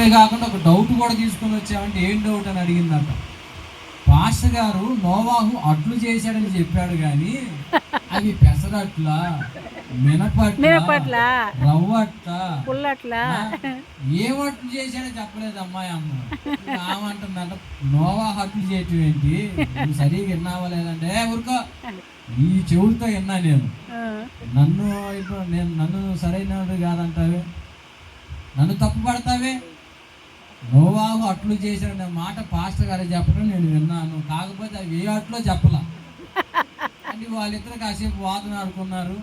అంతేకాకుండా ఒక డౌట్ కూడా తీసుకొని వచ్చామంటే ఏం డౌట్ అని అడిగిందంట. పాస్టర్ గారు నోవాహు అట్లు చేశాడని చెప్పాడు కానీ అవి పెసరట్ల, మినపట్ల, రవ్వట్ల, పుల్లట్ల ఏమట్లు చేశాడో చెప్పలేదు అమ్మాయి అమ్మ. ఆమంటుందంట నోవాహు అట్లు చేయటం ఏంటి, నువ్వు సరిగా విన్నావా లేదంటే ఊరుకో ఈ చెవులతో విన్నా నేను. నన్ను సరైనది కాదంటావే, నన్ను తప్పు పడతావే. నోవాహు అట్లు చేశాడనే మాట పాస్టర్ గారు చెప్పడం నేను విన్నాను, కాకపోతే అవి ఏ అట్లో చెప్పలా అని వాళ్ళిద్దరు కాసేపు వాదన ఆడుకున్నారు.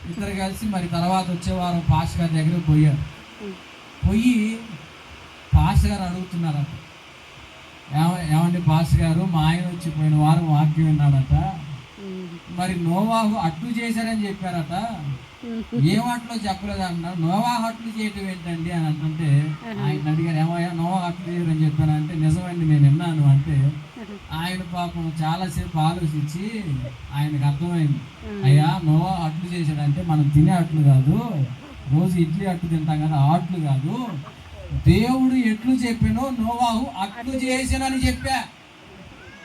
ఇద్దరు కలిసి మరి తర్వాత వచ్చే వారం పాస్టర్ గారి దగ్గర పోయారు. పోయి పాస్టర్ గారు అడుగుతున్నారట, ఏమండి పాస్టర్ గారు, మా ఆయన వచ్చి పోయిన వారం వాక్యం విన్నాడట, మరి నోవాహు అట్లు చేశారని చెప్పారట, ఏమట్లో చెప్పలేదు అన్నారు, నోవాహు అట్లు చేయటం ఏంటండి అని అంటే ఆయన అడిగారు, ఏమయ్యా నోవాహు అట్లు చేయరని చెప్పానంటే నిజమండి నేను విన్నాను అంటే ఆయన పాపం చాలాసేపు ఆలోచించి ఆయనకు అర్థమైంది, అయ్యా నోవాహు అట్లు చేశాడంటే మనం తినే అట్లు కాదు, రోజు ఇడ్లీ అట్లు తింటాం కదా, అట్లు కాదు, దేవుడు ఎట్లు చెప్పానో నోవాహు అట్లు చేశానని చెప్పా,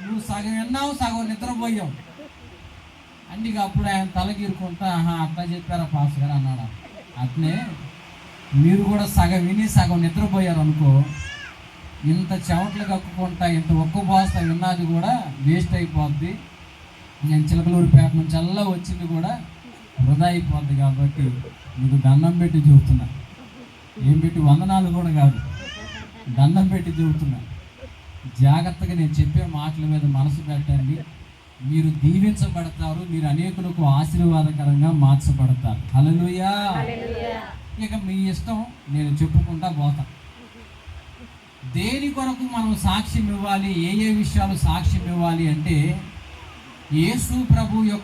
నువ్వు సగం విన్నావు సగం నిద్రపోయావు. అందుకే అప్పుడు ఆయన తలగిరుకుంటా అట్లా చెప్పారా పాస్టర్ గారు అన్నాడు. అట్లే మీరు కూడా సగం విని సగం నిద్రపోయారు అనుకో, ఇంత చెమటలు కక్కుకుంటా ఇంత ఒక్క బాస్తా విన్నది కూడా వేస్ట్ అయిపోద్ది. నేను చిలకలూరిపేట నుంచి అల్లా వచ్చింది కూడా వృధా అయిపోద్ది. కాబట్టి మీకు దండం పెట్టి చెబుతున్నా, ఏం పెట్టి వందనాలు కూడా కాదు, దండం పెట్టి చెబుతున్నా, జాగ్రత్తగా నేను చెప్పే మాటల మీద మనసు పెట్టండి. మీరు దీవించబడతారు, మీరు అనేకులకు ఆశీర్వాదకరంగా మార్చబడతారు. హల్లెలూయా. ఇక మీ ఇష్టం, నేను చెప్పుకుంటా పోతా. దేని కొరకు మనం సాక్ష్యం ఇవ్వాలి, ఏ విషయాలు సాక్ష్యం ఇవ్వాలి అంటే యేసు ప్రభు యొక్క